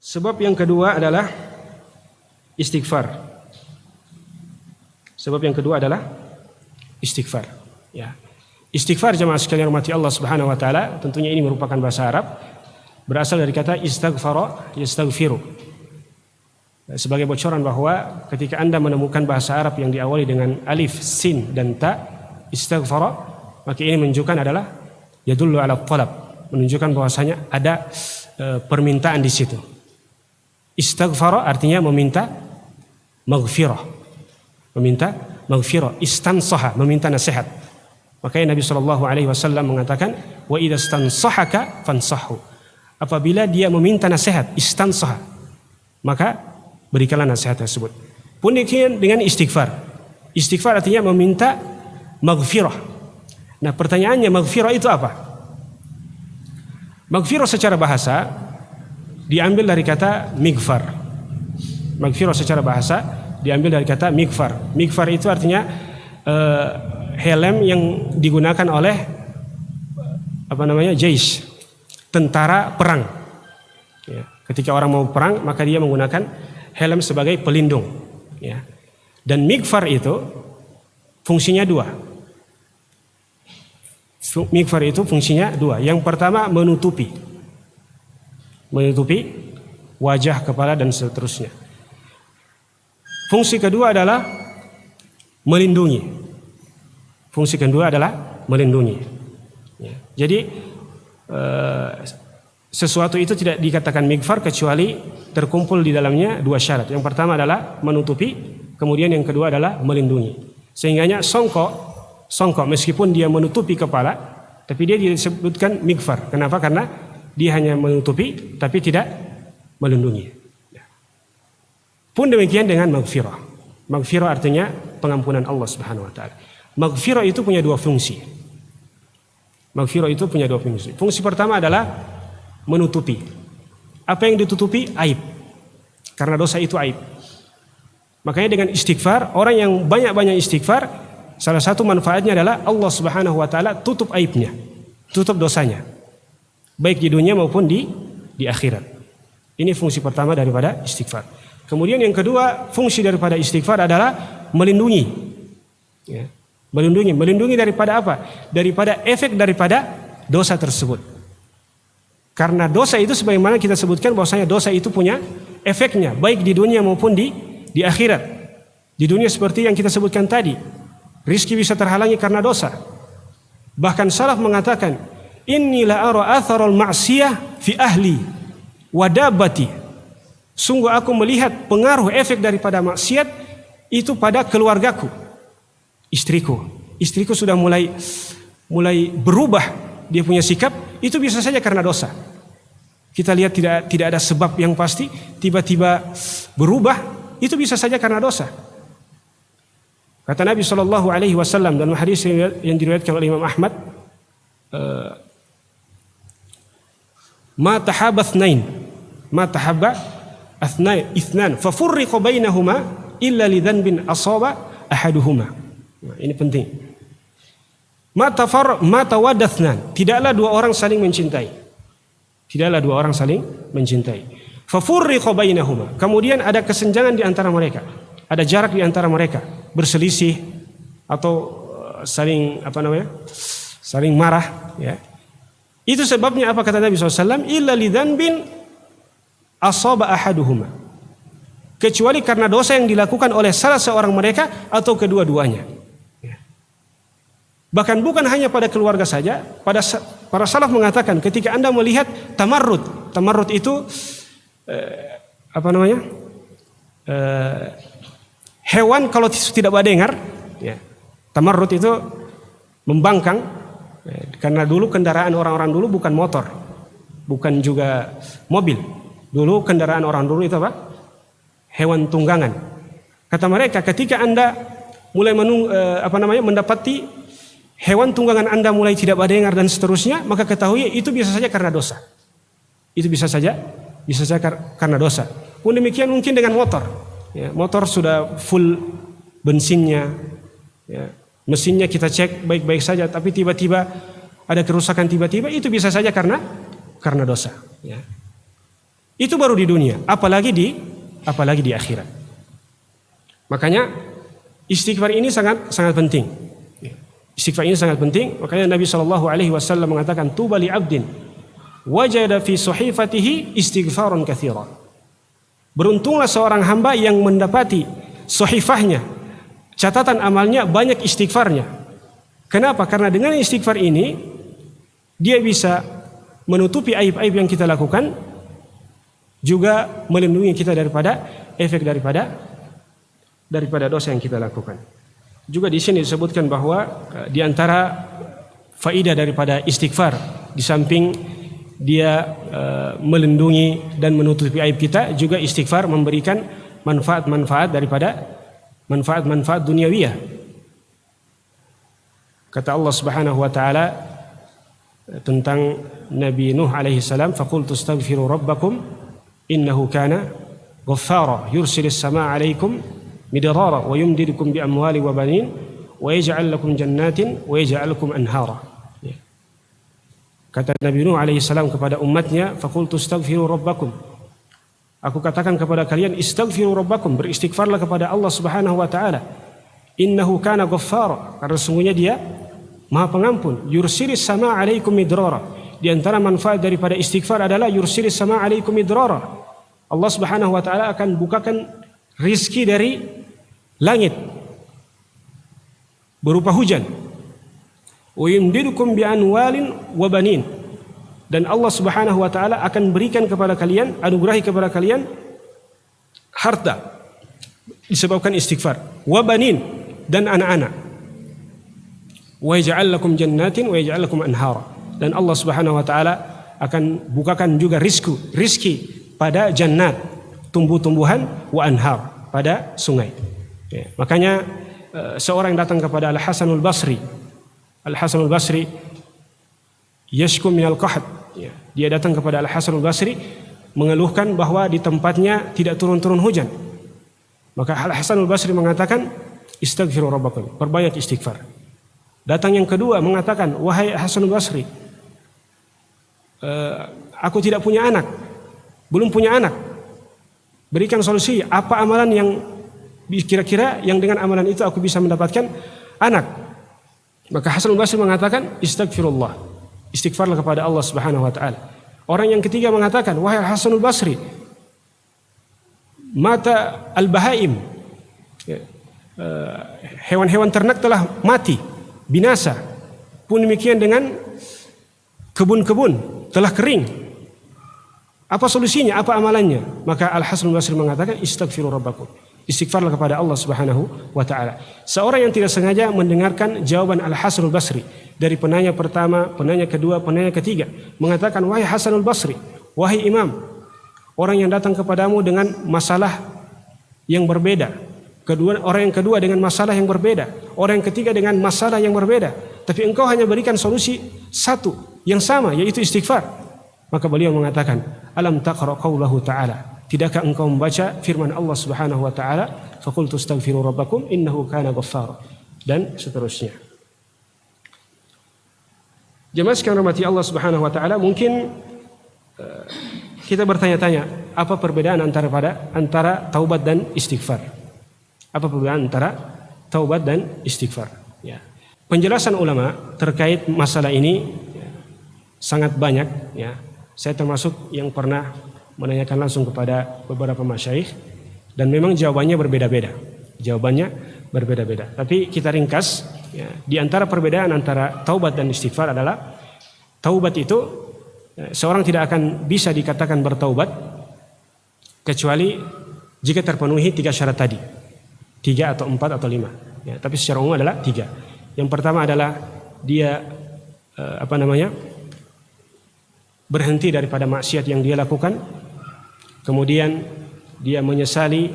Sebab yang kedua adalah istighfar. Sebab yang kedua adalah istighfar. Ya. Istighfar jemaah sekalian rahmati Allah Subhanahu wa taala, tentunya ini merupakan bahasa Arab, berasal dari kata istaghfara yastaghfiru. Sebagai bocoran bahwa ketika Anda menemukan bahasa Arab yang diawali dengan alif, sin dan ta, istaghfara, maka ini menunjukkan adalah yadullu ala talab, menunjukkan bahwasanya ada permintaan di situ. Istaghfara artinya meminta maghfirah. Meminta maghfirah, istansaha, meminta nasihat. Makanya Nabi SAW mengatakan, wa idza stansahaka fansahhu. Apabila dia meminta nasihat, istansaha, maka berikanlah nasihat tersebut. Pun dengan istighfar. Istighfar artinya meminta maghfirah. Nah, pertanyaannya maghfirah itu apa? Maghfirah secara bahasa diambil dari kata mighfar. Maghfirah secara bahasa diambil dari kata mighfar. Mighfar itu artinya helm yang digunakan oleh jaish, tentara perang. Ya, ketika orang mau perang maka dia menggunakan helm sebagai pelindung. Ya. Dan mighfar itu fungsinya dua. Mighfar itu fungsinya dua. Yang pertama menutupi wajah, kepala dan seterusnya. Fungsi kedua adalah melindungi. Fungsi kedua adalah melindungi. Ya. Jadi sesuatu itu tidak dikatakan mighfar kecuali terkumpul di dalamnya dua syarat. Yang pertama adalah menutupi, kemudian yang kedua adalah melindungi. Sehingganya songkok meskipun dia menutupi kepala, tapi dia disebutkan mighfar. Kenapa? Karena dia hanya menutupi tapi tidak melindungi. Pun demikian dengan maghfirah. Maghfirah artinya pengampunan Allah Subhanahu wa taala. Maghfirah itu punya dua fungsi. Maghfirah itu punya dua fungsi. Fungsi pertama adalah menutupi. Apa yang ditutupi? Aib. Karena dosa itu aib. Makanya dengan istighfar, orang yang banyak-banyak istighfar, salah satu manfaatnya adalah Allah Subhanahu wa taala tutup aibnya, tutup dosanya. Baik di dunia maupun di akhirat. Ini fungsi pertama daripada istighfar. Kemudian yang kedua, fungsi daripada istighfar adalah melindungi. Ya. Melindungi daripada apa? Daripada efek daripada dosa tersebut. Karena dosa itu sebagaimana kita sebutkan bahwasanya dosa itu punya efeknya baik di dunia maupun di akhirat. Di dunia seperti yang kita sebutkan tadi, rizki bisa terhalangi karena dosa. Bahkan salaf mengatakan, inni la ara atharal ma'siyah fi ahli wa dabbati. Sungguh aku melihat pengaruh efek daripada maksiat itu pada keluargaku. Istriku sudah mulai berubah dia punya sikap, itu bisa saja karena dosa. Kita lihat tidak ada sebab yang pasti, tiba-tiba berubah, itu bisa saja karena dosa. Kata Nabi SAW dalam hadis yang diriwayatkan oleh Imam Ahmad, ma tahabba ithnan fa furriqa bainahuma illa li dhanbin asaba ahaduhuma. Nah, ini penting. Ma tawaddathnan, tidaklah dua orang saling mencintai. Tidaklah dua orang saling mencintai. Fa furriqa bainahuma, kemudian ada kesenjangan di antara mereka. Ada jarak di antara mereka, berselisih atau saling marah, ya. Itu sebabnya apa kata Nabi SAW? Illa lidzanbin asaba ahaduhuma. Kecuali karena dosa yang dilakukan oleh salah seorang mereka atau kedua-duanya. Ya. Bahkan bukan hanya pada keluarga saja, para salaf mengatakan ketika Anda melihat tamarrud itu hewan kalau tidak berdengar, ya. Tamarrud itu membangkang, ya. Karena dulu kendaraan orang-orang dulu bukan motor, bukan juga mobil. Dulu kendaraan orang dulu itu apa? Hewan tunggangan. Kata mereka, ketika Anda mulai mendapati hewan tunggangan Anda mulai tidak berdengar dan seterusnya, maka ketahui itu bisa saja karena dosa. Itu bisa saja karena dosa. Pun demikian mungkin dengan motor. Ya, motor sudah full bensinnya, ya, mesinnya kita cek baik-baik saja, tapi tiba-tiba ada kerusakan tiba-tiba, itu bisa saja karena dosa. Ya. Itu baru di dunia, apalagi di akhirat. Makanya istighfar ini sangat penting. Istighfar ini sangat penting. Makanya Nabi SAW mengatakan, tuba li abdin wajada fi sahifatihi istighfaran katsira. Beruntunglah seorang hamba yang mendapati sahifahnya, catatan amalnya banyak istighfarnya. Kenapa? Karena dengan istighfar ini dia bisa menutupi aib-aib yang kita lakukan, juga melindungi kita daripada efek daripada dosa yang kita lakukan. Juga di sini disebutkan bahwa di antara faidah daripada istighfar, di samping dia melindungi dan menutupi aib kita, juga istighfar memberikan manfaat-manfaat daripada manfaat-manfaat duniawiyah. Kata Allah Subhanahu wa taala tentang Nabi Nuh alaihi salam, faqultu astaghfiru rabbakum innahu kana ghaffara yursilis samaa 'alaikum midrara wa yumdidukum bi amwali wa banin wa yaj'al lakum jannatin wa yaj'al lakum anhara. Kata Nabi Nuh alaihi salam kepada umatnya, faqultu astaghfiru rabbakum, aku katakan kepada kalian, istaghfiru rabbakum, beristighfarlah kepada Allah Subhanahu wa taala. Innahu kana ghaffara, karena sesungguhnya dia Maha Pengampun. Yursilis samaa 'alaikum midrara, di antara manfaat daripada istighfar adalah yursilis samaa 'alaikum midrara. Allah Subhanahu wa taala akan bukakan rizki dari langit berupa hujan. Wa yumdidukum bi anwalin wa banin, dan Allah Subhanahu wa taala akan berikan kepada kalian, anugerahi kepada kalian harta disebabkan istighfar, wa banin, dan anak-anak. Wa yaj'al lakum jannatin wa yaj'al lakum anhara, dan Allah Subhanahu wa taala akan bukakan juga rizki pada jannat, tumbuh-tumbuhan, wa anhar, pada sungai. Ya, makanya seorang datang kepada Al-Hasanul Basri. Al-Hasanul Basri yashku minal qahd. Ya, dia datang kepada Al-Hasanul Basri mengeluhkan bahwa di tempatnya tidak turun-turun hujan. Maka Al-Hasanul Basri mengatakan, istaghfiru rabbakum, perbanyak istighfar. Datang yang kedua mengatakan, wahai Hasanul Basri, aku tidak punya anak, belum punya anak. Berikan solusi, apa amalan yang kira-kira yang dengan amalan itu aku bisa mendapatkan anak. Maka Hasanul Basri mengatakan, istighfirullah, istighfarlah kepada Allah Subhanahu wa taala. Orang yang ketiga mengatakan, wahai Hasanul Basri, mata al-bahaim, hewan-hewan ternak telah mati, binasa. Pun demikian dengan kebun-kebun telah kering. Apa solusinya? Apa amalannya? Maka Al-Hasanul Basri mengatakan, istaghfiru rabbakum, istighfarlah kepada Allah Subhanahu wa taala. Seorang yang tidak sengaja mendengarkan jawaban Al-Hasanul Basri dari penanya pertama, penanya kedua, penanya ketiga, mengatakan, wahai Hasanul Basri, wahai imam, orang yang datang kepadamu dengan masalah yang berbeda, orang yang kedua dengan masalah yang berbeda, orang yang ketiga dengan masalah yang berbeda, tapi engkau hanya berikan solusi satu yang sama, yaitu istighfar. Maka beliau mengatakan, alam taqra qaulahu ta'ala, tidakkah engkau membaca firman Allah Subhanahu wa taala, faqultu astaghfiru rabbakum innahu kana ghaffara, dan seterusnya. Jemaah sekalian rahmati Allah Subhanahu wa taala, mungkin kita bertanya-tanya, apa perbedaan antara taubat dan istighfar? Apa perbedaan antara taubat dan istighfar? Ya. Penjelasan ulama terkait masalah ini sangat banyak. Ya. Saya termasuk yang pernah menanyakan langsung kepada beberapa masyayikh, dan memang jawabannya berbeda-beda. Tapi kita ringkas. Ya, di antara perbedaan antara taubat dan istighfar adalah, taubat itu seorang tidak akan bisa dikatakan bertaubat kecuali jika terpenuhi 3 syarat tadi, 3 atau 4 atau 5. Ya, tapi secara umum adalah 3. Yang pertama adalah dia berhenti daripada maksiat yang dia lakukan, kemudian dia menyesali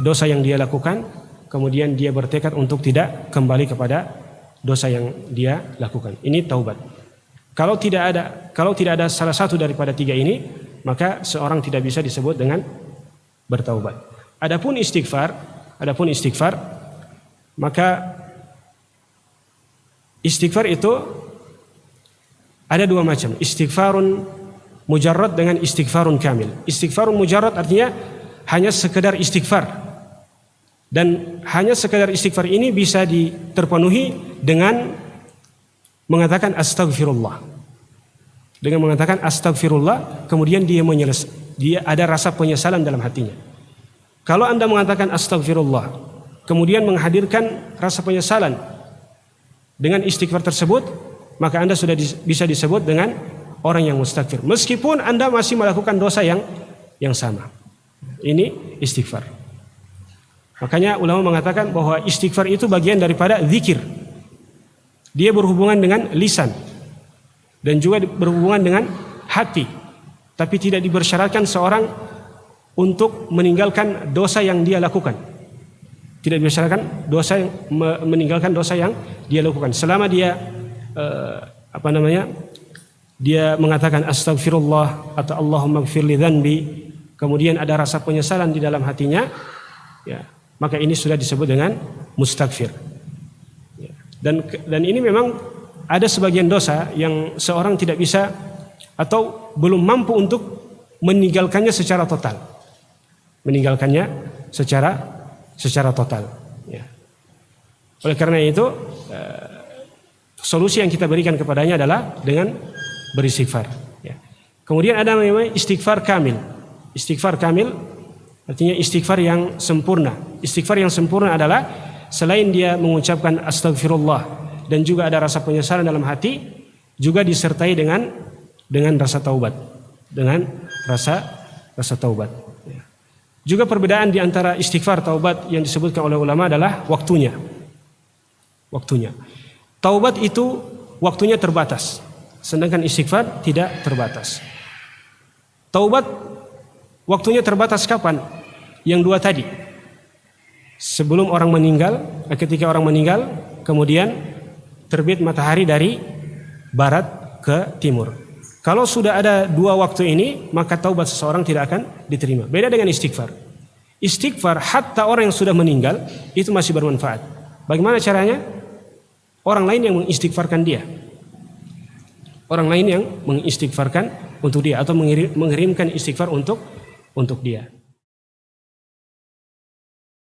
dosa yang dia lakukan, kemudian dia bertekad untuk tidak kembali kepada dosa yang dia lakukan. Ini taubat. Kalau tidak ada salah satu daripada 3 ini, maka seorang tidak bisa disebut dengan bertaubat. Adapun istighfar, maka istighfar itu ada 2 macam. Istighfarun mujarrad dengan istighfarun kamil. Istighfarun mujarrad artinya hanya sekedar istighfar. Dan hanya sekedar istighfar ini bisa terpenuhi dengan mengatakan astagfirullah. Dengan mengatakan astagfirullah, kemudian dia ada rasa penyesalan dalam hatinya. Kalau Anda mengatakan astagfirullah, kemudian menghadirkan rasa penyesalan dengan istighfar tersebut, maka Anda sudah bisa disebut dengan orang yang mustakfir. Meskipun Anda masih melakukan dosa yang sama. Ini istighfar. Makanya ulama mengatakan bahwa istighfar itu bagian daripada zikir. Dia berhubungan dengan lisan dan juga berhubungan dengan hati. Tapi tidak dibersyaratkan seorang untuk meninggalkan dosa yang dia lakukan. Tidak dibersyaratkan meninggalkan dosa yang dia lakukan. Selama dia dia mengatakan astagfirullah atau Allahumma gfirli dzanbi, kemudian ada rasa penyesalan di dalam hatinya, ya, maka ini sudah disebut dengan mustakfir. Ya. Dan ini memang ada sebagian dosa yang seorang tidak bisa atau belum mampu untuk meninggalkannya secara total. Meninggalkannya secara total. Ya. Oleh karena itu, solusi yang kita berikan kepadanya adalah dengan beristighfar. Ya. Kemudian ada namanya istighfar kamil. Istighfar kamil artinya istighfar yang sempurna. Istighfar yang sempurna adalah selain dia mengucapkan astagfirullah dan juga ada rasa penyesalan dalam hati, juga disertai dengan rasa taubat. Dengan rasa taubat. Ya. Juga perbedaan di antara istighfar taubat yang disebutkan oleh ulama adalah waktunya. Taubat itu waktunya terbatas, sedangkan istighfar tidak terbatas. Taubat waktunya terbatas kapan? Yang dua tadi. Sebelum orang meninggal, ketika orang meninggal, kemudian terbit matahari dari barat ke timur. Kalau sudah ada dua waktu ini, maka taubat seseorang tidak akan diterima. Beda dengan istighfar. Istighfar hatta orang yang sudah meninggal itu masih bermanfaat. Bagaimana caranya? Orang lain yang mengistighfarkan dia. Orang lain yang mengistighfarkan untuk dia atau mengirimkan istighfar untuk dia.